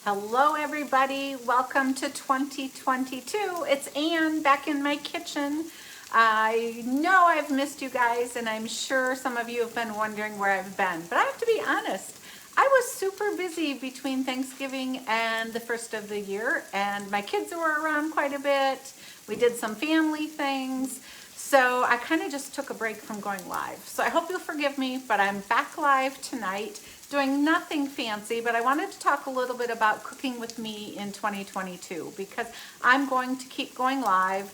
Hello everybody, welcome to 2022. It's Ann back in my kitchen. I know I've missed you guys and I'm sure some of you have been wondering where I've been, but I have to be honest, I was super busy between Thanksgiving and the first of the year, and my kids were around quite a bit. We did some family things, so I kind of just took a break from going live. So I hope you'll forgive me, but I'm back live tonight doing nothing fancy, but I wanted to talk a little bit about cooking with me in 2022 because I'm going to keep going live.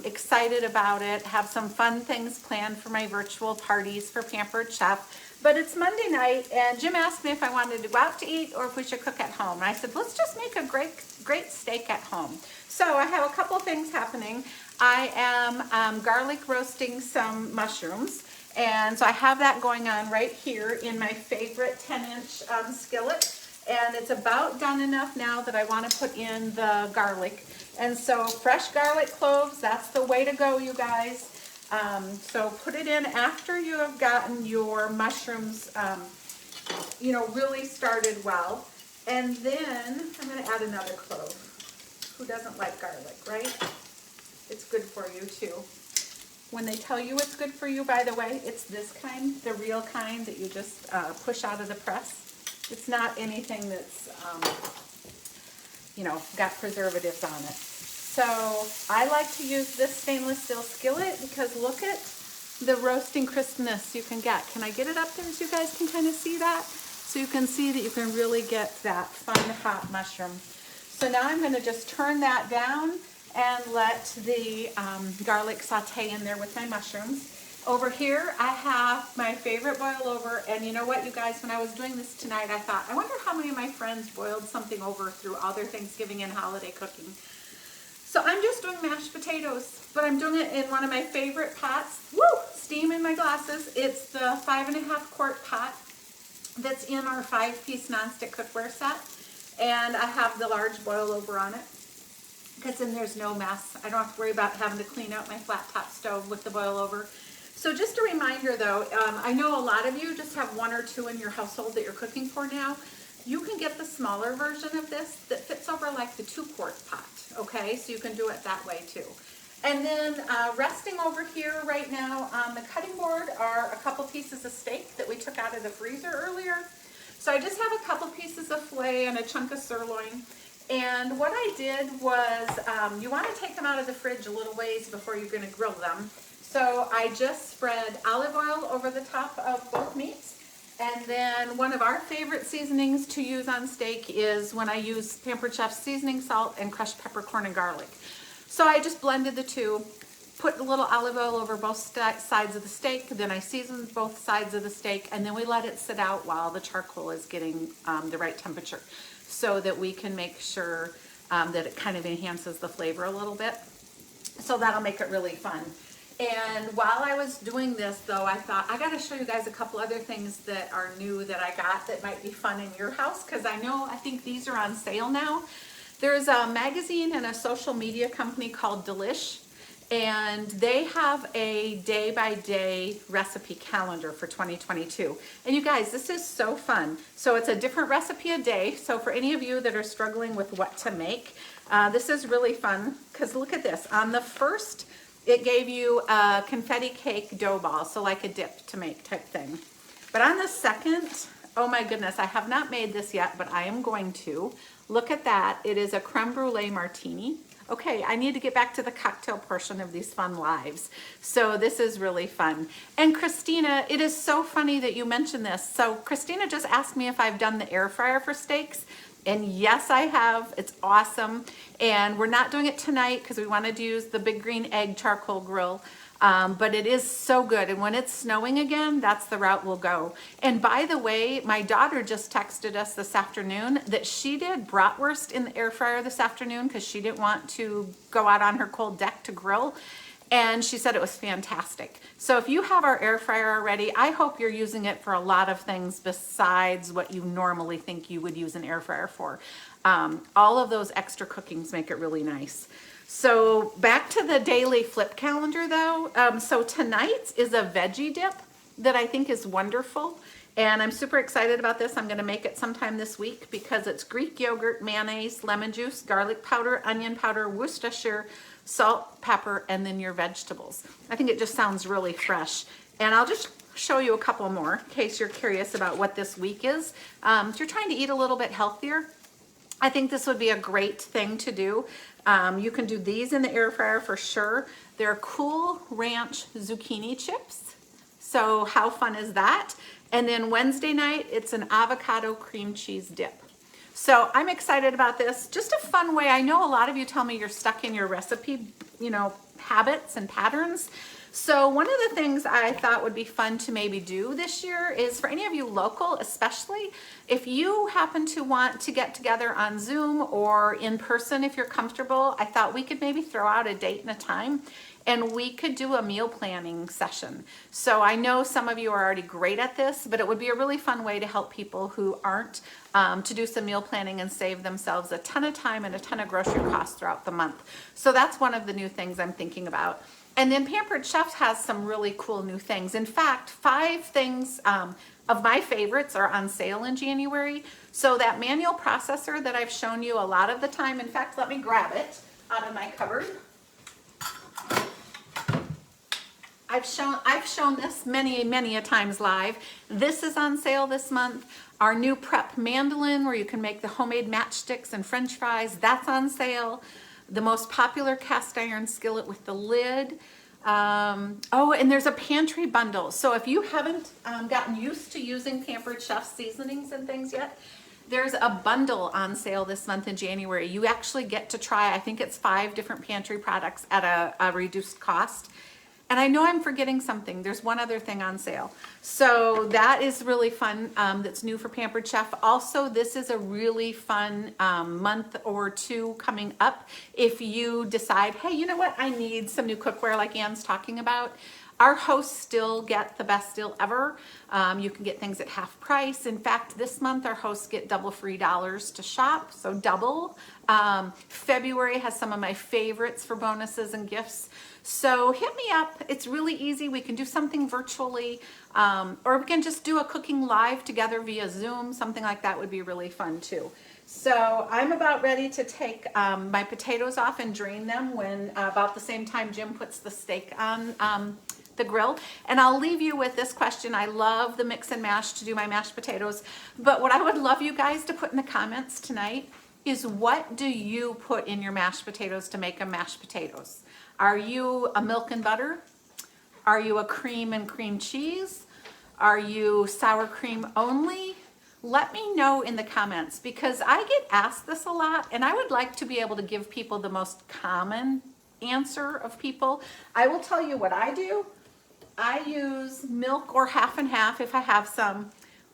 Excited about it, have some fun things planned for my virtual parties for Pampered Chef. But it's Monday night and Jim asked me if I wanted to go out to eat or if we should cook at home. And I said, let's just make a great steak at home. So I have a couple things happening. I am garlic roasting some mushrooms. And so I have that going on right here in my favorite 10-inch skillet. And it's about done enough now that I want to put in the garlic. And so fresh garlic cloves, that's the way to go, you guys. So put it in after you have gotten your mushrooms, really started well. And then I'm going to add another clove. Who doesn't like garlic, right? It's good for you too. When they tell you it's good for you, by the way, it's this kind, the real kind that you just push out of the press. It's not anything that's, got preservatives on it. So I like to use this stainless steel skillet because look at the roasting crispness you can get. Can I get it up there so you guys can kind of see that? So you can see that you can really get that fun hot mushroom. So now I'm going to just turn that down and let the garlic saute in there with my mushrooms. Over here, I have my favorite boil over, and you know what, you guys, when I was doing this tonight, I thought, I wonder how many of my friends boiled something over through all their Thanksgiving and holiday cooking. So I'm just doing mashed potatoes, but I'm doing it in one of my favorite pots. Woo! Steam in my glasses. It's the 5.5 quart pot that's in our 5-piece nonstick cookware set, and I have the large boil over on it. Because then there's no mess. I don't have to worry about having to clean out my flat top stove with the boil over. So just a reminder though, I know a lot of you just have one or two in your household that you're cooking for now. You can get the smaller version of this that fits over like the 2-quart pot, okay? So you can do it that way too. And then resting over here right now on the cutting board are a couple pieces of steak that we took out of the freezer earlier. So I just have a couple pieces of filet and a chunk of sirloin. And what I did was, you want to take them out of the fridge a little ways before you're going to grill them. So I just spread olive oil over the top of both meats. And then one of our favorite seasonings to use on steak is when I use Pampered Chefs seasoning salt and crushed peppercorn and garlic. So I just blended the two, put a little olive oil over both sides of the steak, then I seasoned both sides of the steak, and then we let it sit out while the charcoal is getting the right temperature, so that we can make sure that it kind of enhances the flavor a little bit. So that'll make it really fun. And while I was doing this though, I thought I got to show you guys a couple other things that are new that I got that might be fun in your house, because I think these are on sale now. There's a magazine and a social media company called Delish, and they have a day-by-day recipe calendar for 2022. And you guys, this is so fun. So it's a different recipe a day. So for any of you that are struggling with what to make, this is really fun, because look at this. On the first, it gave you a confetti cake dough ball, so like a dip to make type thing. But on the second, oh my goodness, I have not made this yet, but I am going to. Look at that. It is a creme brulee martini. Okay, I need to get back to the cocktail portion of these fun lives. So this is really fun. And Christina, it is so funny that you mentioned this. So Christina just asked me if I've done the air fryer for steaks. And yes, I have. It's awesome. And we're not doing it tonight because we wanted to use the Big Green Egg charcoal grill. But it is so good. And when it's snowing again, that's the route we'll go. And by the way, my daughter just texted us this afternoon that she did bratwurst in the air fryer this afternoon because she didn't want to go out on her cold deck to grill. And she said it was fantastic. So if you have our air fryer already, I hope you're using it for a lot of things besides what you normally think you would use an air fryer for. All of those extra cookings make it really nice. So back to the daily flip calendar though. So tonight is a veggie dip that I think is wonderful. And I'm super excited about this. I'm gonna make it sometime this week because it's Greek yogurt, mayonnaise, lemon juice, garlic powder, onion powder, Worcestershire, salt, pepper, and then your vegetables. I think it just sounds really fresh. And I'll just show you a couple more in case you're curious about what this week is. If you're trying to eat a little bit healthier, I think this would be a great thing to do. You can do these in the air fryer for sure. They're Cool Ranch zucchini chips. So how fun is that? And then Wednesday night, it's an avocado cream cheese dip. So I'm excited about this. Just a fun way. I know a lot of you tell me you're stuck in your recipe, habits and patterns. So one of the things I thought would be fun to maybe do this year is for any of you local, especially if you happen to want to get together on Zoom or in person if you're comfortable, I thought we could maybe throw out a date and a time and we could do a meal planning session. So I know some of you are already great at this, but it would be a really fun way to help people who aren't to do some meal planning and save themselves a ton of time and a ton of grocery costs throughout the month. So that's one of the new things I'm thinking about. And then Pampered Chefs has some really cool new things. In fact, 5 things of my favorites are on sale in January. So that manual processor that I've shown you a lot of the time, in fact, let me grab it out of my cupboard. I've shown this many a times live. This is on sale this month. Our new prep mandolin where you can make the homemade matchsticks and french fries, that's on sale. The most popular cast iron skillet with the lid. Oh, and there's a pantry bundle. So if you haven't gotten used to using Pampered Chefs seasonings and things yet, there's a bundle on sale this month in January. You actually get to try, I think it's 5 different pantry products at a reduced cost. And I know I'm forgetting something. There's one other thing on sale. So that is really fun. That's new for Pampered Chef. Also, this is a really fun month or 2 coming up. If you decide, hey, you know what? I need some new cookware like Ann's talking about. Our hosts still get the best deal ever. You can get things at half price. In fact, this month our hosts get double free dollars to shop, so double. February has some of my favorites for bonuses and gifts. So hit me up. It's really easy. We can do something virtually, or we can just do a cooking live together via Zoom. Something like that would be really fun too. So I'm about ready to take my potatoes off and drain them when about the same time Jim puts the steak on the grill. And I'll leave you with this question. I love the mix and mash to do my mashed potatoes, but what I would love you guys to put in the comments tonight is, what do you put in your mashed potatoes to make them mashed potatoes? Are you a milk and butter? Are you a cream and cream cheese? Are you sour cream only? Let me know in the comments, because I get asked this a lot and I would like to be able to give people the most common answer of people. I will tell you what I do. I use milk or half and half if I have some,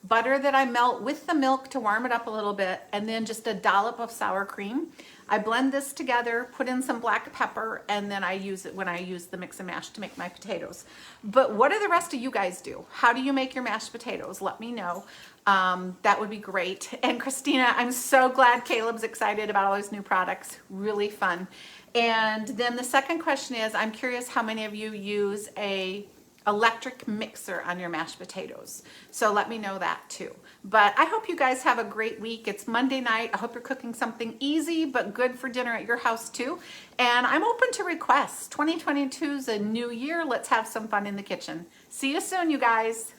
butter that I melt with the milk to warm it up a little bit, and then just a dollop of sour cream. I blend this together, put in some black pepper, and then I use it when I use the mix and mash to make my potatoes. But what do the rest of you guys do? How do you make your mashed potatoes? Let me know. That would be great. And Christina, I'm so glad Caleb's excited about all these new products. Really fun. And then the second question is, I'm curious how many of you use a electric mixer on your mashed potatoes. So let me know that too. But I hope you guys have a great week. It's Monday night. I hope you're cooking something easy but good for dinner at your house too. And I'm open to requests. 2022 is a new year. Let's have some fun in the kitchen. See you soon, you guys.